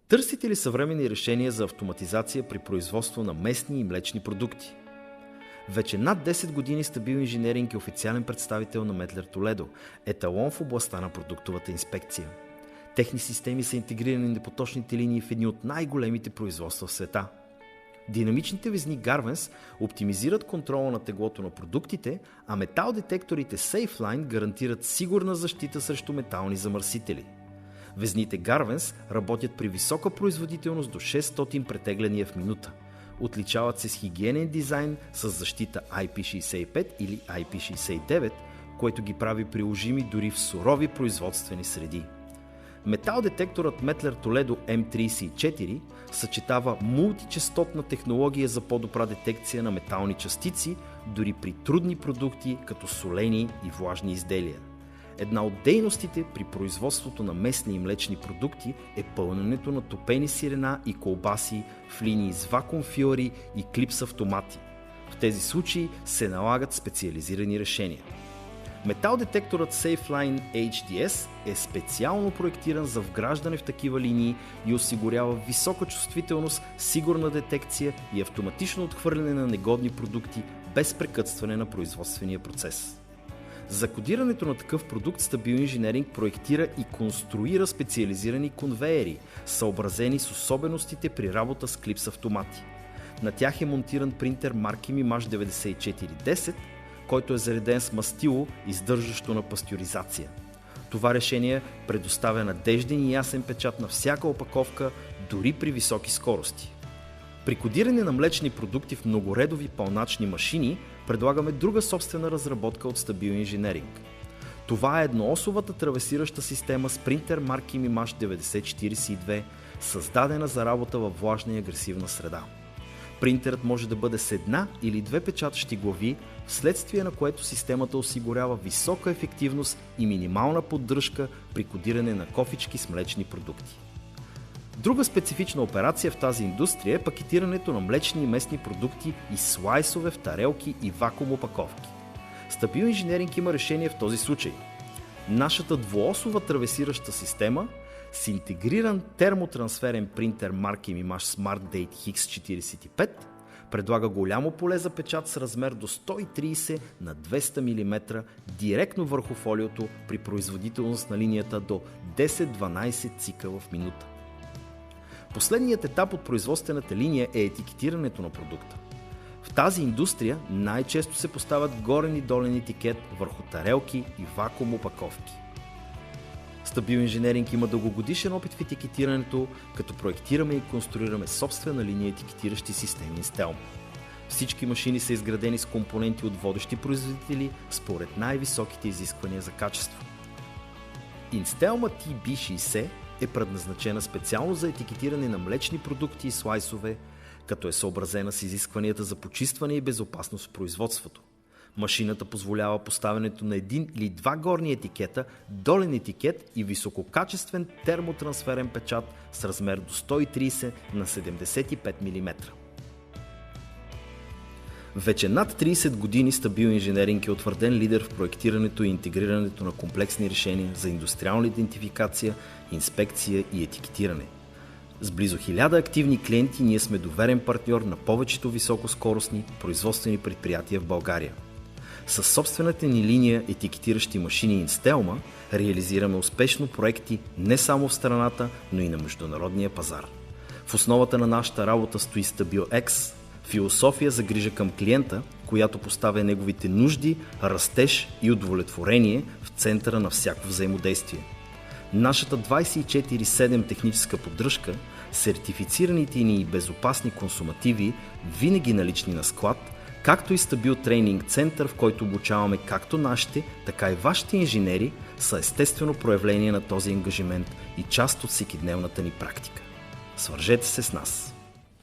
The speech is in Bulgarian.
Търсите ли съвременни решения за автоматизация при производство на месни и млечни продукти? Вече над 10 години Стабил Инженеринг е официален представител на Метлер Толедо, еталон в областта на продуктовата инспекция. Техни системи са интегрирани на поточните линии в едни от най-големите производства в света. Динамичните везни Garvens оптимизират контрола на теглото на продуктите, а метал-детекторите SafeLine гарантират сигурна защита срещу метални замърсители. Везните Garvens работят при висока производителност до 600 претегляния в минута. Отличават се с хигиенен дизайн с защита IP65 или IP69, което ги прави приложими дори в сурови производствени среди. Метал-детекторът Метлер Толедо M34 съчетава мултичестотна технология за по-добра детекция на метални частици, дори при трудни продукти, като солени и влажни изделия. Една от дейностите при производството на месни и млечни продукти е пълненето на топени сирена и колбаси в линии с вакуум филъри и клипс автомати. В тези случаи се налагат специализирани решения. Метал-детекторът SafeLine HDS е специално проектиран за вграждане в такива линии и осигурява висока чувствителност, сигурна детекция и автоматично отхвърляне на негодни продукти без прекъсване на производствения процес. За кодирането на такъв продукт Стабил Инженеринг проектира и конструира специализирани конвейери, съобразени с особеностите при работа с клипс автомати. На тях е монтиран принтер марки Mimage 9410, който е зареден с мастило, издържащо на пастеризация. Това решение предоставя надежден и ясен печат на всяка опаковка, дори при високи скорости. При кодиране на млечни продукти в многоредови пълначни машини предлагаме друга собствена разработка от Стабил Инженеринг. Това е едноосовата травесираща система с принтер марки Mimage 9042, създадена за работа във влажна и агресивна среда. Принтерът може да бъде с една или две печатащи глави, вследствие на което системата осигурява висока ефективност и минимална поддръжка при кодиране на кофички с млечни продукти. Друга специфична операция в тази индустрия е пакетирането на млечни и местни продукти и слайсове в тарелки и вакуум опаковки. Стабил Инженеринг има решение в този случай. Нашата двуосова травесираща система с интегриран термотрансферен принтер марки Mimage SmartDate X45 предлага голямо поле за печат с размер до 130 на 200 мм директно върху фолиото при производителност на линията до 10-12 цикъла в минута. Последният етап от производствената линия е етикетирането на продукта. В тази индустрия най-често се поставят горен и долен етикет върху тарелки и вакуум опаковки. Стабил Инженеринг има дългогодишен опит в етикетирането, като проектираме и конструираме собствена линия етикетиращи системи Instelma. Всички машини са изградени с компоненти от водещи производители според най-високите изисквания за качество. Instelma TB60 е предназначена специално за етикетиране на млечни продукти и слайсове, като е съобразена с изискванията за почистване и безопасност в производството. Машината позволява поставянето на един или два горни етикета, долен етикет и висококачествен термотрансферен печат с размер до 130 на 75 мм. Вече над 30 години Стабил Инженеринг е утвърден лидер в проектирането и интегрирането на комплексни решения за индустриална идентификация, инспекция и етикетиране. С близо 1000 активни клиенти ние сме доверен партньор на повечето високоскоростни производствени предприятия в България. Със собствената ни линия етикетиращи машини Instelma реализираме успешно проекти не само в страната, но и на международния пазар. В основата на нашата работа стои StabilX, философия за грижа към клиента, която поставя неговите нужди, растеж и удовлетворение в центъра на всяко взаимодействие. Нашата 24/7 техническа поддръжка, сертифицираните ни и безопасни консумативи, винаги налични на склад, както и Стабил тренинг център, в който обучаваме както нашите, така и вашите инженери, са естествено проявление на този ангажимент и част от всекидневната ни практика. Свържете се с нас!